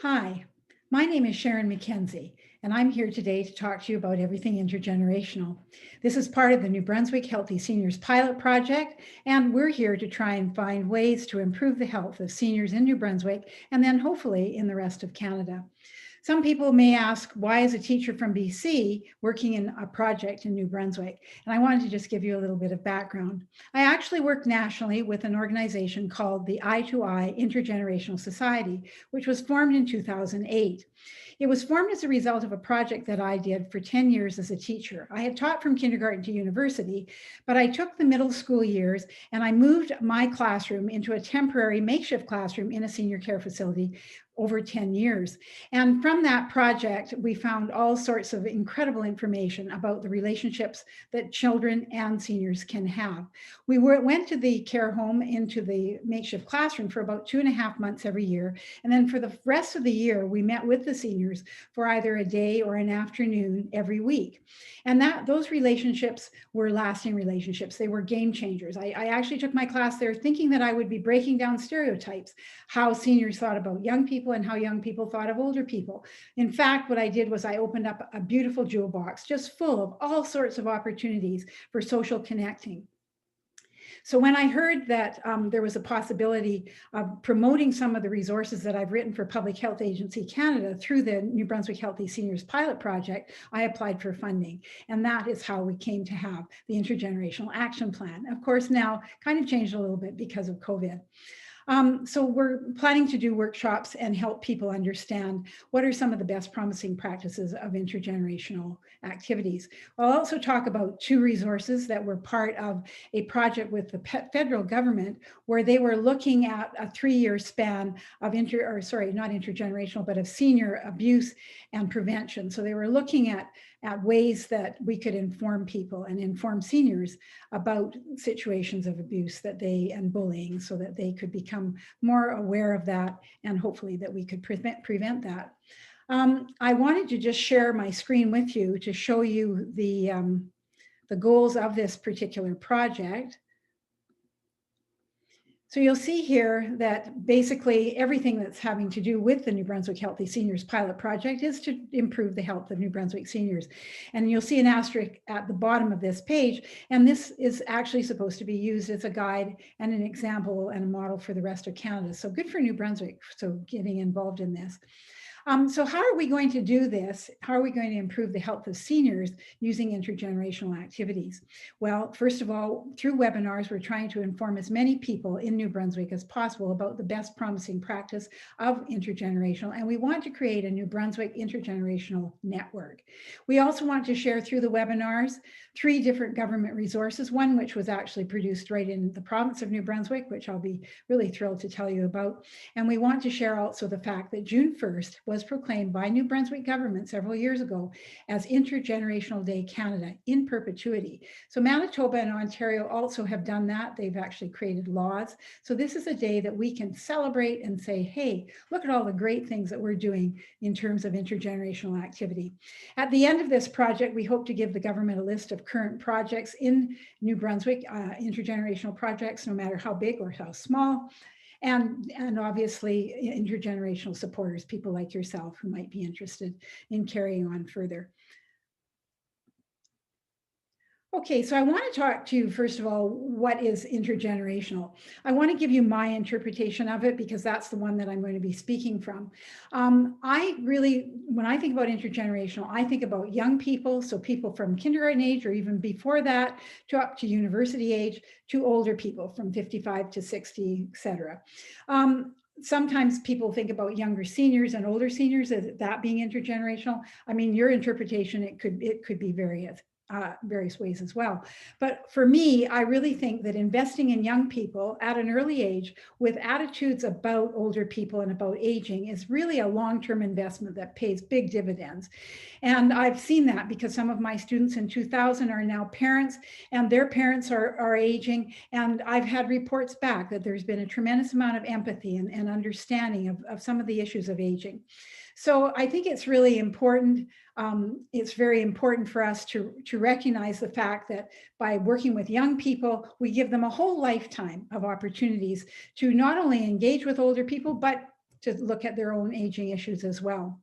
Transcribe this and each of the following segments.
Hi, my name is Sharon McKenzie, and I'm here today to talk to you about everything intergenerational. This is part of the New Brunswick Healthy Seniors Pilot Project, and we're here to try and find ways to improve the health of seniors in New Brunswick and then hopefully in the rest of Canada. Some people may ask, why is a teacher from BC working in a project in New Brunswick? And I wanted to just give you a little bit of background. I actually work nationally with an organization called the Eye-to-Eye Intergenerational Society, which was formed in 2008. It was formed as a result of a project that I did for 10 years as a teacher. I had taught from kindergarten to university, but I took the middle school years and I moved my classroom into a temporary makeshift classroom in a senior care facility over 10 years. And from that project, we found all sorts of incredible information about the relationships that children and seniors can have. We went to the care home into the makeshift classroom for about 2.5 months every year. And then for the rest of the year, we met with the seniors for either a day or an afternoon every week. And those relationships were lasting relationships. They were game changers. I actually took my class there thinking that I would be breaking down stereotypes, how seniors thought about young people and how young people thought of older people. In fact, what I did was I opened up a beautiful jewel box just full of all sorts of opportunities for social connecting. So when I heard that there was a possibility of promoting some of the resources that I've written for Public Health Agency Canada through the New Brunswick Healthy Seniors Pilot Project, I applied for funding. And that is how we came to have the Intergenerational Action Plan. Of course, now kind of changed a little bit because of COVID. So we're planning to do workshops and help people understand what are some of the best promising practices of intergenerational activities. I'll also talk about 2 resources that were part of a project with the federal government where they were looking at a 3-year span of not intergenerational, but of senior abuse and prevention. So they were looking at ways that we could inform people and inform seniors about situations of abuse and bullying so that they could become more aware of that and hopefully that we could prevent that. I wanted to just share my screen with you to show you the goals of this particular project. So you'll see here that basically everything that's having to do with the New Brunswick Healthy Seniors Pilot Project is to improve the health of New Brunswick seniors. And you'll see an asterisk at the bottom of this page. And this is actually supposed to be used as a guide and an example and a model for the rest of Canada. So good for New Brunswick, so getting involved in this. So how are we going to do this? How are we going to improve the health of seniors using intergenerational activities? Well, first of all, through webinars, we're trying to inform as many people in New Brunswick as possible about the best promising practice of intergenerational, and we want to create a New Brunswick intergenerational network. We also want to share through the webinars 3 different government resources, one which was actually produced right in the province of New Brunswick, which I'll be really thrilled to tell you about. And we want to share also the fact that June 1st was proclaimed by New Brunswick government several years ago as Intergenerational Day Canada in perpetuity. So Manitoba and Ontario also have done that. They've actually created laws. So this is a day that we can celebrate and say, hey, look at all the great things that we're doing in terms of intergenerational activity. At the end of this project, we hope to give the government a list of current projects in New Brunswick, intergenerational projects, no matter how big or how small. And obviously intergenerational supporters, people like yourself who might be interested in carrying on further. Okay, so I want to talk to you, first of all, what is intergenerational? I want to give you my interpretation of it because that's the one that I'm going to be speaking from. When I think about intergenerational, I think about young people, so people from kindergarten age or even before that to up to university age, to older people from 55 to 60, et cetera. Sometimes people think about younger seniors and older seniors as that being intergenerational. I mean, your interpretation, it could be various ways as well. But for me, I really think that investing in young people at an early age with attitudes about older people and about aging is really a long-term investment that pays big dividends. And I've seen that because some of my students in 2000 are now parents and their parents are aging. And I've had reports back that there's been a tremendous amount of empathy and understanding of some of the issues of aging. So I think it's really important. It's very important for us to recognize the fact that by working with young people, we give them a whole lifetime of opportunities to not only engage with older people, but to look at their own aging issues as well.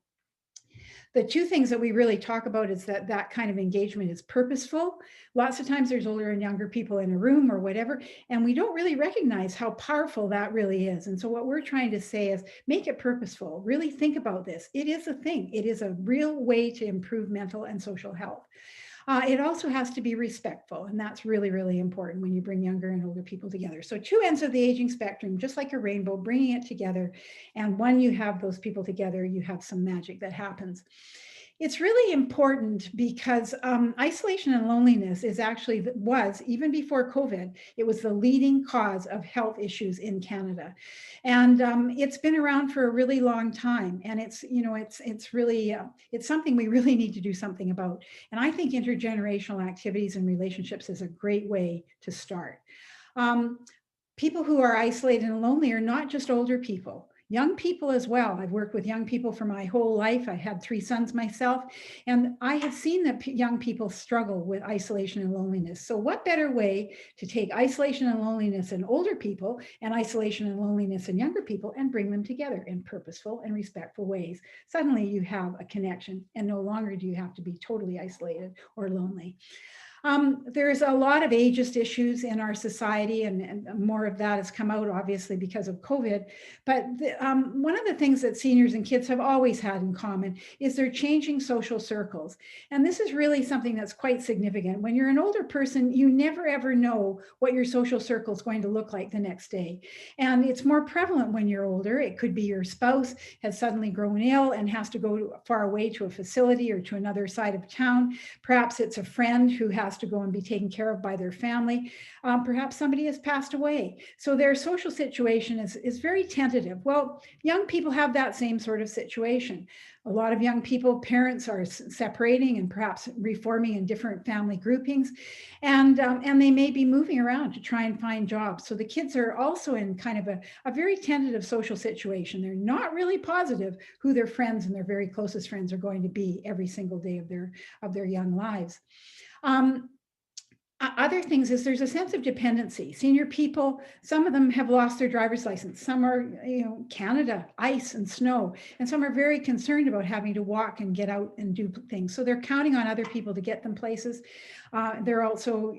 The two things that we really talk about is that kind of engagement is purposeful. Lots of times there's older and younger people in a room or whatever, and we don't really recognize how powerful that really is. And so what we're trying to say is make it purposeful. Really think about this. It is a thing. It is a real way to improve mental and social health. It also has to be respectful, and that's really, really important when you bring younger and older people together. So two ends of the aging spectrum, just like a rainbow, bringing it together. And when you have those people together, you have some magic that happens. It's really important because isolation and loneliness was, even before COVID, it was the leading cause of health issues in Canada. And it's been around for a really long time. And it's really, it's something we really need to do something about. And I think intergenerational activities and relationships is a great way to start. People who are isolated and lonely are not just older people. Young people as well. I've worked with young people for my whole life. I had 3 sons myself, and I have seen that young people struggle with isolation and loneliness. So what better way to take isolation and loneliness in older people and isolation and loneliness in younger people and bring them together in purposeful and respectful ways? Suddenly you have a connection, and no longer do you have to be totally isolated or lonely. There's a lot of ageist issues in our society, and more of that has come out obviously because of COVID. But one of the things that seniors and kids have always had in common is they're changing social circles. And this is really something that's quite significant. When you're an older person, you never ever know what your social circle is going to look like the next day. And it's more prevalent when you're older. It could be your spouse has suddenly grown ill and has to go far away to a facility or to another side of town. Perhaps it's a friend who has to go and be taken care of by their family. Perhaps somebody has passed away. So their social situation is very tentative. Well, young people have that same sort of situation. A lot of young people, parents are separating and perhaps reforming in different family groupings. And they may be moving around to try and find jobs. So the kids are also in kind of a very tentative social situation. They're not really positive who their friends and their very closest friends are going to be every single day of their young lives. Other things is there's a sense of dependency. Senior people, some of them have lost their driver's license. Some are, Canada, ice and snow, and some are very concerned about having to walk and get out and do things. So they're counting on other people to get them places. They're also,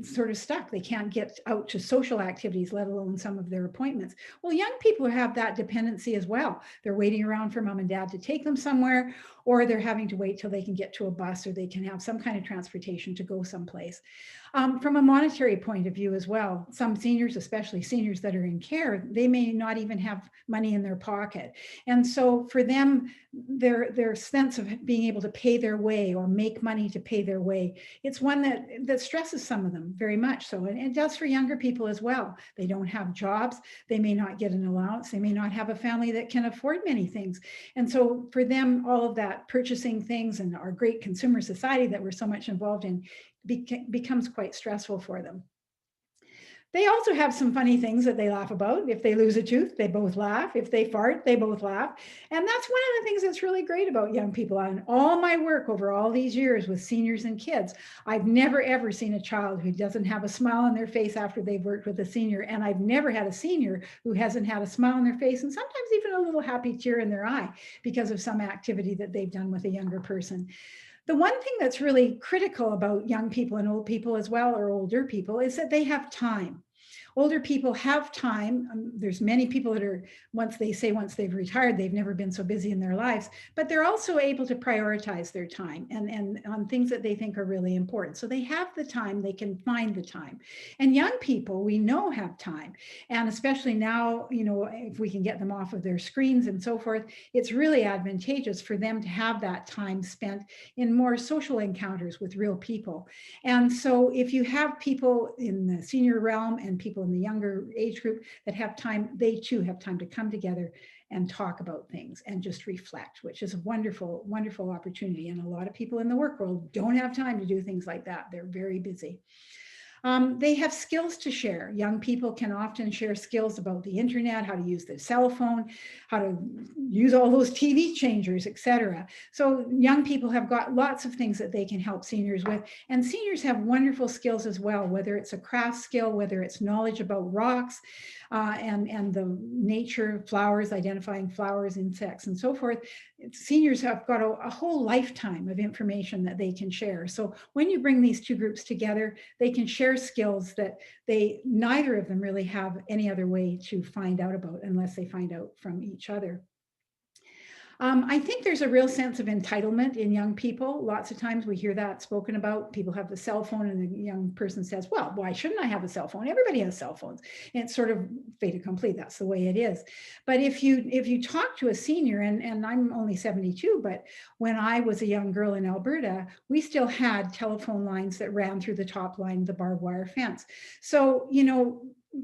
sort of stuck. They can't get out to social activities, let alone some of their appointments. Well, young people have that dependency as well. They're waiting around for mom and dad to take them somewhere, or they're having to wait till they can get to a bus or they can have some kind of transportation to go someplace. From a monetary point of view as well, some seniors, especially seniors that are in care, they may not even have money in their pocket. And so for them, their sense of being able to pay their way or make money to pay their way, it's one that stresses some of them very much so. And it does for younger people as well. They don't have jobs. They may not get an allowance. They may not have a family that can afford many things. And so for them, all of that purchasing things and our great consumer society that we're so much involved in becomes quite stressful for them. They also have some funny things that they laugh about. If they lose a tooth, they both laugh. If they fart, they both laugh. And that's one of the things that's really great about young people. On all my work over all these years with seniors and kids, I've never ever seen a child who doesn't have a smile on their face after they've worked with a senior. And I've never had a senior who hasn't had a smile on their face and sometimes even a little happy tear in their eye because of some activity that they've done with a younger person. The one thing that's really critical about young people and old people as well, or older people, is that they have time. Older people have time. There's many people that are, once they've retired, they've never been so busy in their lives, but they're also able to prioritize their time and on things that they think are really important. So they have the time, they can find the time. And young people, we know, have time. And especially now, if we can get them off of their screens and so forth, it's really advantageous for them to have that time spent in more social encounters with real people. And so if you have people in the senior realm and people in the younger age group that have time, they too have time to come together and talk about things and just reflect, which is a wonderful, wonderful opportunity. And a lot of people in the work world don't have time to do things like that. They're very busy. They have skills to share. Young people can often share skills about the internet, how to use the cell phone, how to use all those TV changers, etc. So young people have got lots of things that they can help seniors with. And seniors have wonderful skills as well, whether it's a craft skill, whether it's knowledge about rocks and the nature of flowers, identifying flowers, insects, and so forth. Seniors have got a whole lifetime of information that they can share. So when you bring these two groups together, they can share skills that neither of them really have any other way to find out about unless they find out from each other. I think there's a real sense of entitlement in young people. Lots of times we hear that spoken about. People have the cell phone and the young person says, well, why shouldn't I have a cell phone? Everybody has cell phones. And it's sort of fait accompli. That's the way it is. But if you talk to a senior, and I'm only 72, but when I was a young girl in Alberta, we still had telephone lines that ran through the top line of the barbed wire fence. So, you know,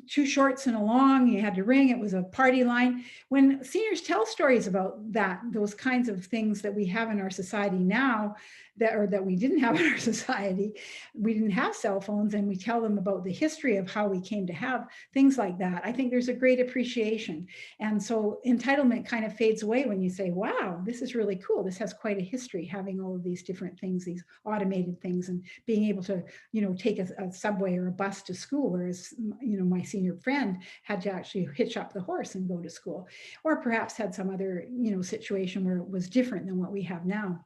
two shorts and a long, you had to ring, it was a party line. When seniors tell stories about that, those kinds of things that we have in our society now, that we didn't have in our society, we didn't have cell phones, and we tell them about the history of how we came to have things like that. I think there's a great appreciation. And so entitlement kind of fades away when you say, wow, this is really cool. This has quite a history, having all of these different things, these automated things, and being able to, you know, take a subway or a bus to school, whereas, you know, my senior friend had to actually hitch up the horse and go to school, or perhaps had some other, you know, situation where it was different than what we have now.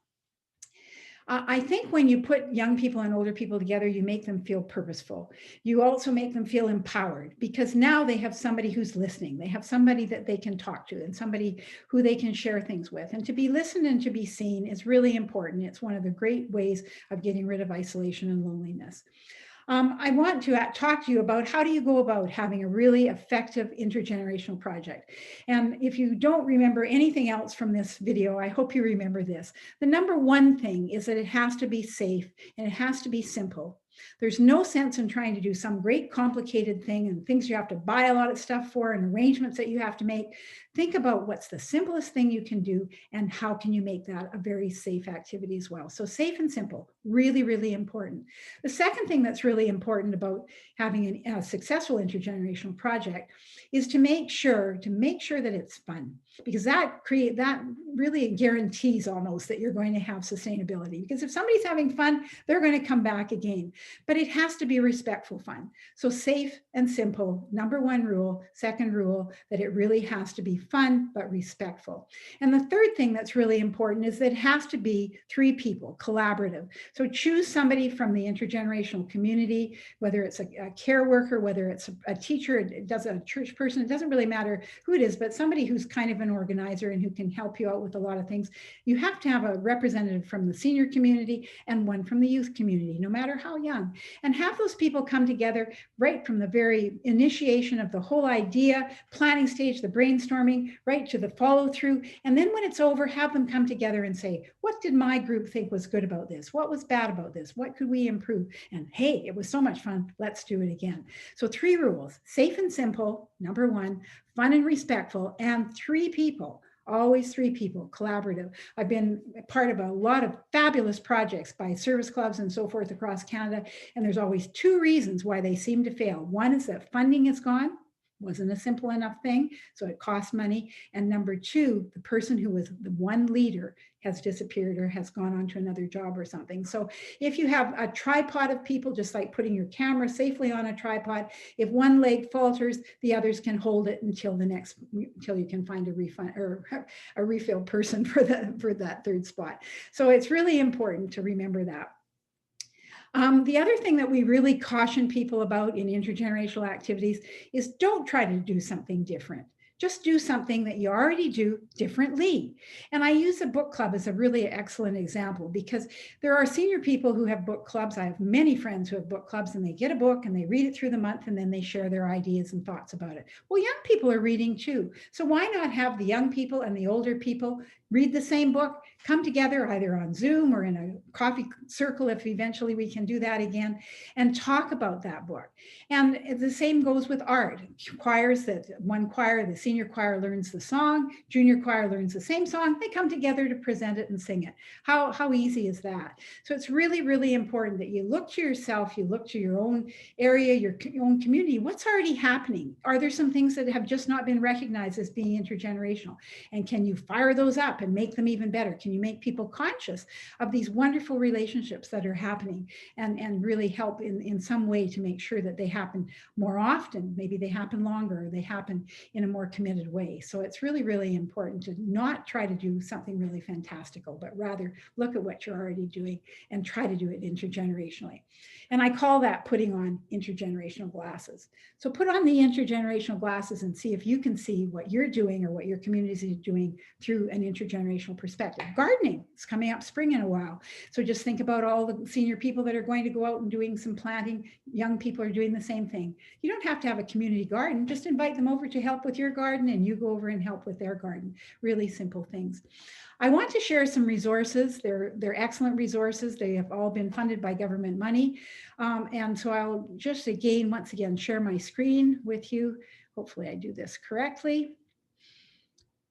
I think when you put young people and older people together, you make them feel purposeful. You also make them feel empowered, because now they have somebody who's listening. They have somebody that they can talk to and somebody who they can share things with. And to be listened and to be seen is really important. It's one of the great ways of getting rid of isolation and loneliness. I want to talk to you about how do you go about having a really effective intergenerational project. And if you don't remember anything else from this video, I hope you remember this. The number one thing is that it has to be safe and it has to be simple. There's no sense in trying to do some great complicated thing and things you have to buy a lot of stuff for and arrangements that you have to make. Think about what's the simplest thing you can do and how can you make that a very safe activity as well. So safe and simple, really, really important. The second thing that's really important about having a successful intergenerational project is to make sure that it's fun, because that really guarantees almost that you're going to have sustainability. Because if somebody's having fun, they're going to come back again. But it has to be respectful fun. So safe and simple, number one rule. Second rule, that it really has to be fun but respectful. And the third thing that's really important is that it has to be 3 people, collaborative. So choose somebody from the intergenerational community, whether it's a care worker, whether it's a teacher, it does a church person, it doesn't really matter who it is, but somebody who's kind of an organizer and who can help you out with a lot of things. You have to have a representative from the senior community and one from the youth community, no matter how young. And have those people come together right from the very initiation of the whole idea, planning stage, the brainstorming, right to the follow through. And then when it's over, have them come together and say, what did my group think was good about this? What was bad about this? What could we improve? And hey, it was so much fun. Let's do it again. So 3 rules: safe and simple, number 1, fun and respectful, and 3 people. Always 3 people, collaborative. I've been part of a lot of fabulous projects by service clubs and so forth across Canada, and there's always 2 reasons why they seem to fail. One is that funding is gone, wasn't a simple enough thing, so it cost money. And number 2, the person who was the one leader has disappeared or has gone on to another job or something. So if you have a tripod of people, just like putting your camera safely on a tripod, if one leg falters, the others can hold it until you can find a refund or a refill person for that 3rd spot. So it's really important to remember that. The other thing that we really caution people about in intergenerational activities is don't try to do something different. Just do something that you already do differently. And I use a book club as a really excellent example, because there are senior people who have book clubs. I have many friends who have book clubs, and they get a book and they read it through the month and then they share their ideas and thoughts about it. Well, young people are reading too. So why not have the young people and the older people read the same book, come together either on Zoom or in a coffee circle, if eventually we can do that again, and talk about that book. And the same goes with art. Choirs, that one choir, the senior senior choir learns the song, junior choir learns the same song, they come together to present it and sing it. How easy is that? So it's really, really important that you look to yourself, you look to your own area, your own community. What's already happening? Are there some things that have just not been recognized as being intergenerational? And can you fire those up and make them even better? Can you make people conscious of these wonderful relationships that are happening and really help in some way to make sure that they happen more often? Maybe they happen longer, or they happen in a more committed way. So it's really, really important to not try to do something really fantastical, but rather look at what you're already doing and try to do it intergenerationally. And I call that putting on intergenerational glasses. So put on the intergenerational glasses and see if you can see what you're doing or what your community is doing through an intergenerational perspective. Gardening is coming up spring in a while. So just think about all the senior people that are going to go out and doing some planting. Young people are doing the same thing. You don't have to have a community garden. Just invite them over to help with your garden and you go over and help with their garden. Really simple things. I want to share some resources. They're excellent resources. They have all been funded by government money. And so I'll just once again, share my screen with you. Hopefully I do this correctly.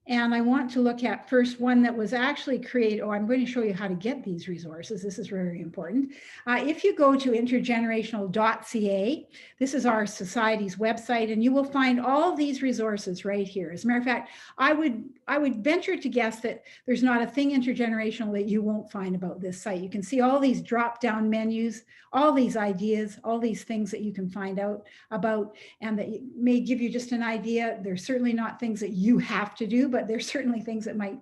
And I want to look at first one that was actually created. I'm going to show you how to get these resources. This is very important. If you go to intergenerational.ca, this is our society's website, and you will find all these resources right here. As a matter of fact, I would venture to guess that there's not a thing intergenerational that you won't find about this site. You can see all these drop-down menus, all these ideas, all these things that you can find out about, and that may give you just an idea. They're certainly not things that you have to do, but there's certainly things that might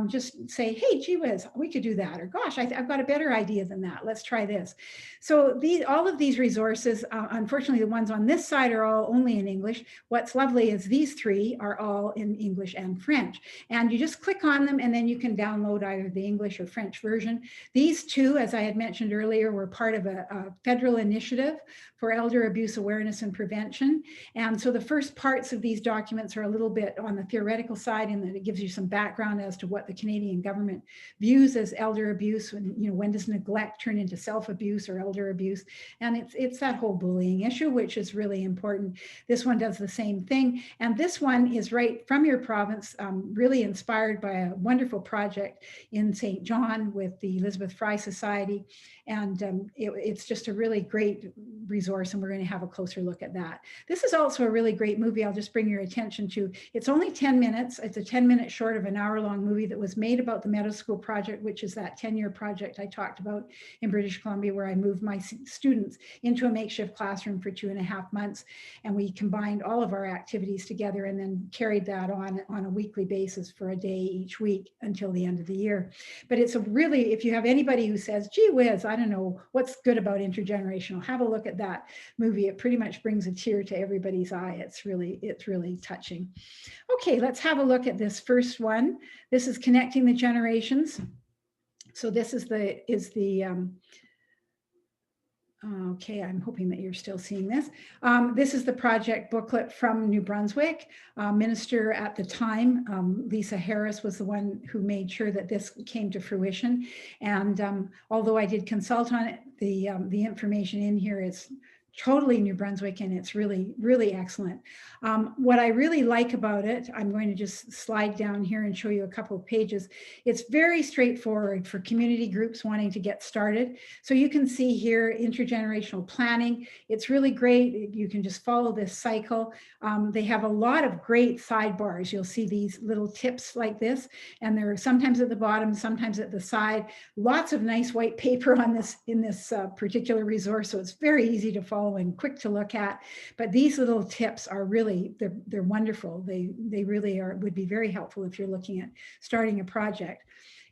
just say, hey, gee whiz, we could do that. Or gosh, I've got a better idea than that. Let's try this. So all of these resources, unfortunately, the ones on this side are all only in English. What's lovely is these three are all in English and French. And you just click on them and then you can download either the English or French version. These two, as I had mentioned earlier, were part of a federal initiative for elder abuse awareness and prevention. And so the first parts of these documents are a little bit on the theoretical side, in that it gives you some background as to what the Canadian government views as elder abuse, and when does neglect turn into self-abuse or elder abuse. And it's that whole bullying issue, which is really important. This one does the same thing. And this one is right from your province, really inspired by a wonderful project in St. John with the Elizabeth Fry Society. And it's just a really great resource, and we're going to have a closer look at that. This is also a really great movie I'll just bring your attention to. It's only 10 minutes. It's a 10-minute short of an hour-long movie that was made about the Meadow School project, which is that 10-year project I talked about in British Columbia, where I moved my students into a makeshift classroom for 2.5 months. And we combined all of our activities together and then carried that on a weekly basis for a day each week until the end of the year. But it's a really, if you have anybody who says, gee whiz, I don't know what's good about intergenerational, have a look at that movie. It pretty much brings a tear to everybody's eye. It's really touching. Okay, let's have a look at this first one. This is Connecting the Generations. So this is okay, I'm hoping that you're still seeing this. This is the project booklet from New Brunswick. Minister at the time, Lisa Harris, was the one who made sure that this came to fruition. And although I did consult on it, the information in here is totally New Brunswick, and it's really, really excellent. What I really like about it, I'm going to just slide down here and show you a couple of pages. It's very straightforward for community groups wanting to get started. So you can see here, intergenerational planning. It's really great. You can just follow this cycle. They have a lot of great sidebars. You'll see these little tips like this, and they're sometimes at the bottom, sometimes at the side. Lots of nice white paper on this in this particular resource, so it's very easy to follow and quick to look at. But these little tips are really, they're wonderful. They really would be very helpful if you're looking at starting a project.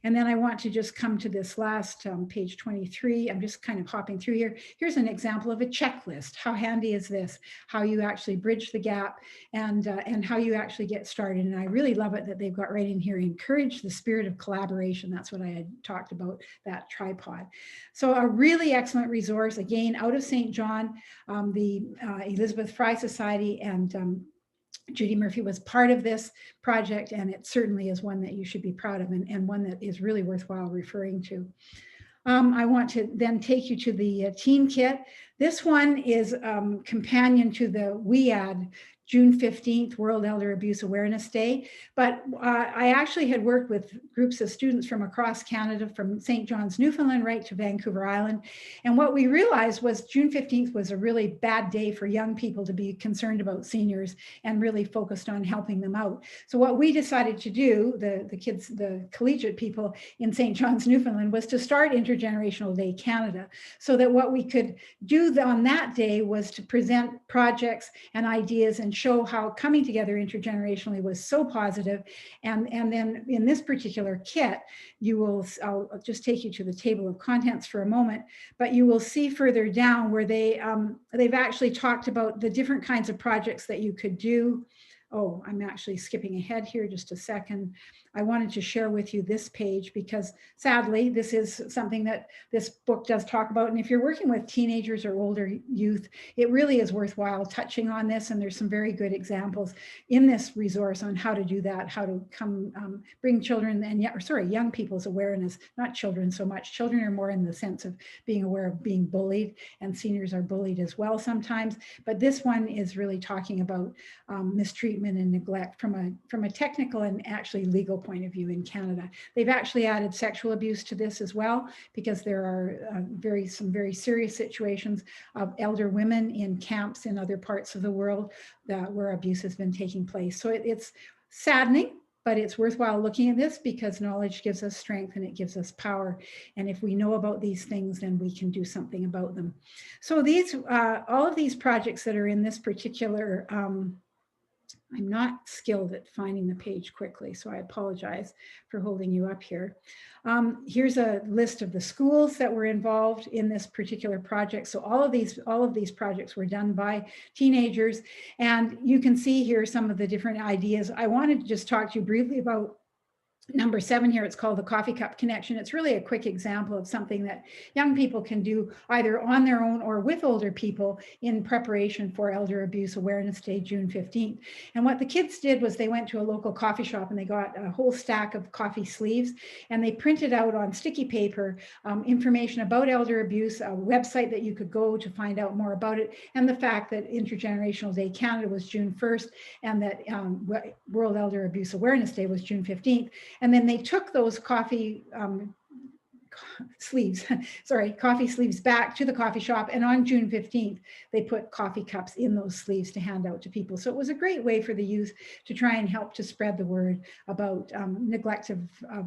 And then I want to just come to this last page 23. I'm just kind of hopping through here. Here's an example of a checklist. How handy is this? How you actually bridge the gap and how you actually get started. And I really love it that they've got right in here, encourage the spirit of collaboration. That's what I had talked about, that tripod. So a really excellent resource, again, out of St. John, the Elizabeth Fry Society, and Judy Murphy was part of this project, and it certainly is one that you should be proud of, and one that is really worthwhile referring to. I want to then take you to the teen kit. This one is companion to the WeAdd June 15th, World Elder Abuse Awareness Day. But I actually had worked with groups of students from across Canada, from St. John's, Newfoundland, right to Vancouver Island. And what we realized was June 15th was a really bad day for young people to be concerned about seniors and really focused on helping them out. So what we decided to do, the kids, the collegiate people in St. John's, Newfoundland, was to start Intergenerational Day Canada, so that what we could do on that day was to present projects and ideas and show how coming together intergenerationally was so positive. And then in this particular kit, you will, I'll just take you to the table of contents for a moment, but you will see further down where they've actually talked about the different kinds of projects that you could do. Oh, I'm actually skipping ahead here just a second. I wanted to share with you this page because sadly, this is something that this book does talk about. And if you're working with teenagers or older youth, it really is worthwhile touching on this. And there's some very good examples in this resource on how to do that, how to come bring children and young people's awareness, not children so much. Children are more in the sense of being aware of being bullied, and seniors are bullied as well sometimes. But this one is really talking about mistreatment and neglect from a technical and actually legal point of view in Canada. They've actually added sexual abuse to this as well, because there are some very serious situations of elder women in camps in other parts of the world where abuse has been taking place. So it's saddening, but it's worthwhile looking at this because knowledge gives us strength and it gives us power. And if we know about these things, then we can do something about them. So these, all of these projects that are in this particular, I'm not skilled at finding the page quickly, so I apologize for holding you up here. Here's a list of the schools that were involved in this particular project. So all of these projects were done by teenagers, and you can see here some of the different ideas. I wanted to just talk to you briefly about number 7 here. It's called the Coffee Cup Connection. It's really a quick example of something that young people can do either on their own or with older people in preparation for Elder Abuse Awareness Day, June 15th. And what the kids did was they went to a local coffee shop and they got a whole stack of coffee sleeves, and they printed out on sticky paper information about elder abuse, a website that you could go to find out more about it, and the fact that Intergenerational Day Canada was June 1st and that World Elder Abuse Awareness Day was June 15th. And then they took those coffee sleeves back to the coffee shop. And on June 15th, they put coffee cups in those sleeves to hand out to people. So it was a great way for the youth to try and help to spread the word about neglect of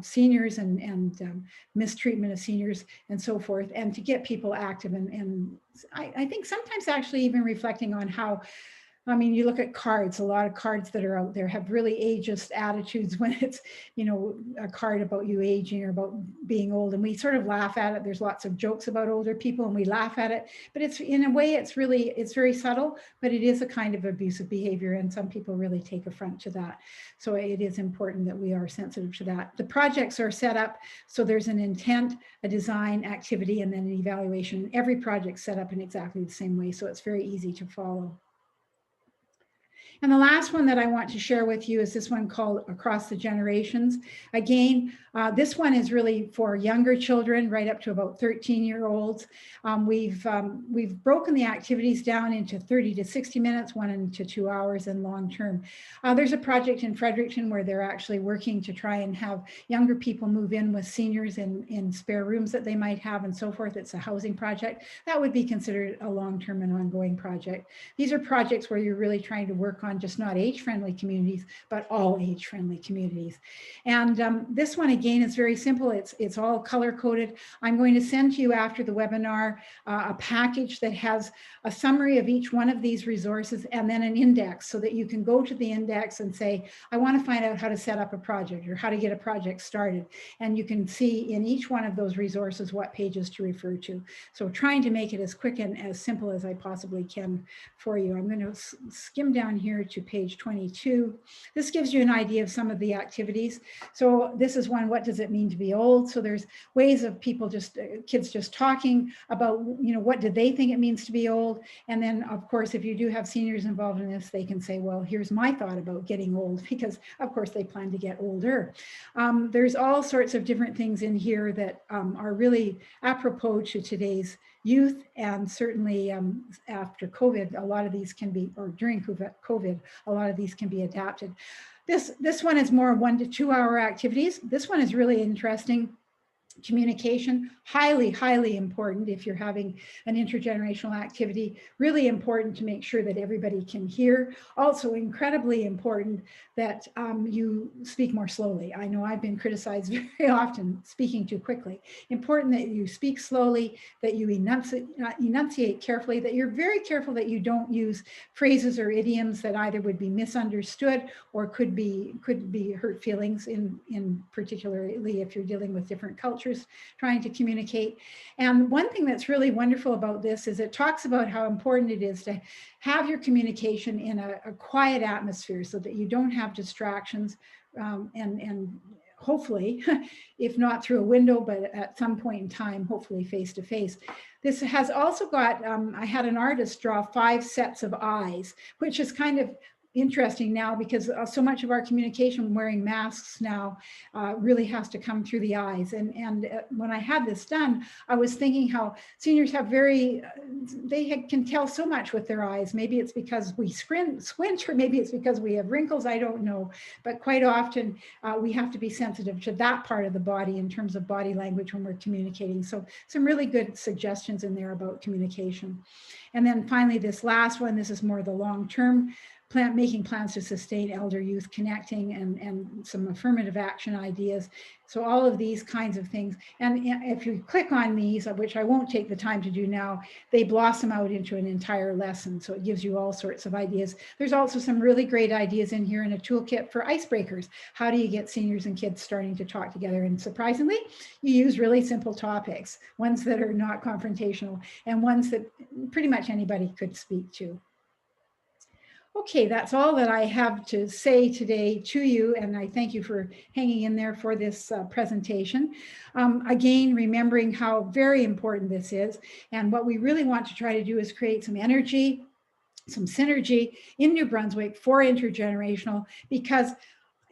seniors and mistreatment of seniors and so forth, and to get people active. And I think sometimes actually even reflecting on how, I mean, you look at cards, a lot of cards that are out there have really ageist attitudes when it's, you know, a card about you aging or about being old, and we sort of laugh at it. There's lots of jokes about older people and we laugh at it, but it's, in a way, it's very subtle, but it is a kind of abusive behavior, and some people really take affront to that. So it is important that we are sensitive to that. The projects are set up so there's an intent, a design, activity, and then an evaluation. Every project's set up in exactly the same way, so it's very easy to follow. And the last one that I want to share with you is this one called Across the Generations. Again, this one is really for younger children, right up to about 13-year-olds. We've broken the activities down into 30 to 60 minutes, 1 to 2 hours, and long term. There's a project in Fredericton where they're actually working to try and have younger people move in with seniors in spare rooms that they might have and so forth. It's a housing project. That would be considered a long-term and ongoing project. These are projects where you're really trying to work on just not age-friendly communities, but all age-friendly communities. And this one, again, is very simple. It's all color-coded. I'm going to send to you after the webinar a package that has a summary of each one of these resources and then an index, so that you can go to the index and say, I want to find out how to set up a project or how to get a project started. And you can see in each one of those resources what pages to refer to. So trying to make it as quick and as simple as I possibly can for you. I'm going to skim down here to page 22. This gives you an idea of some of the activities. So this is one, what does it mean to be old? So there's ways of people kids just talking about, you know, what do they think it means to be old? And then of course, if you do have seniors involved in this, they can say, well, here's my thought about getting old, because of course they plan to get older. There's all sorts of different things in here that are really apropos to today's youth, and certainly after COVID, a lot of these can be, or during COVID, a lot of these can be adapted. This one is more 1 to 2 hour activities. This one is really interesting. Communication, highly important if you're having an intergenerational activity, really important to make sure that everybody can hear. Also incredibly important that you speak more slowly. I know I've been criticized very often speaking too quickly. Important that you speak slowly, that you enunciate carefully, that you're very careful that you don't use phrases or idioms that either would be misunderstood or could be hurt feelings, in particularly if you're dealing with different cultures trying to communicate. And one thing that's really wonderful about this is it talks about how important it is to have your communication in a quiet atmosphere so that you don't have distractions, and hopefully, if not through a window, but at some point in time, hopefully face to face. This has also got, I had an artist draw 5 sets of eyes, which is kind of interesting now because so much of our communication wearing masks now really has to come through the eyes. And when I had this done, I was thinking how seniors have can tell so much with their eyes. Maybe it's because we squint, or maybe it's because we have wrinkles, I don't know. But quite often we have to be sensitive to that part of the body in terms of body language when we're communicating. So some really good suggestions in there about communication. And then finally, this last one, this is more the long-term making plans to sustain elder youth connecting, and some affirmative action ideas. So all of these kinds of things. And if you click on these, which I won't take the time to do now, they blossom out into an entire lesson. So it gives you all sorts of ideas. There's also some really great ideas in here in a toolkit for icebreakers. How do you get seniors and kids starting to talk together? And surprisingly, you use really simple topics, ones that are not confrontational and ones that pretty much anybody could speak to. Okay, that's all that I have to say today to you, and I thank you for hanging in there for this presentation. Again, remembering how very important this is, and what we really want to try to do is create some energy, some synergy in New Brunswick for intergenerational, because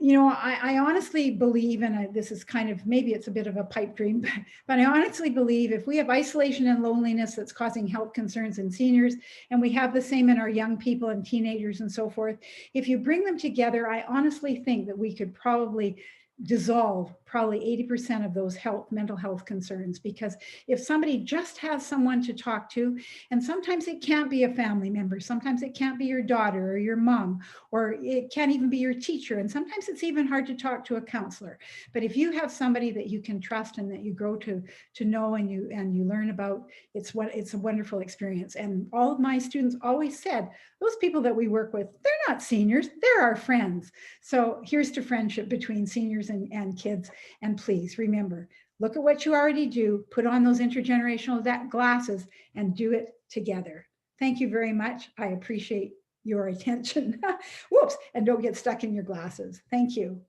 I honestly believe, and this is kind of, maybe it's a bit of a pipe dream, but I honestly believe if we have isolation and loneliness that's causing health concerns in seniors, and we have the same in our young people and teenagers and so forth, if you bring them together, I honestly think that we could probably dissolve probably 80% of those mental health concerns. Because if somebody just has someone to talk to, and sometimes it can't be a family member, sometimes it can't be your daughter or your mom, or it can't even be your teacher, and sometimes it's even hard to talk to a counselor. But if you have somebody that you can trust and that you grow to know and you learn about, it's a wonderful experience. And all of my students always said, those people that we work with, they're not seniors, they're our friends. So here's to friendship between seniors and kids. And please remember, look at what you already do, put on those intergenerational glasses, and do it together. Thank you very much. I appreciate your attention. Whoops, and don't get stuck in your glasses. Thank you.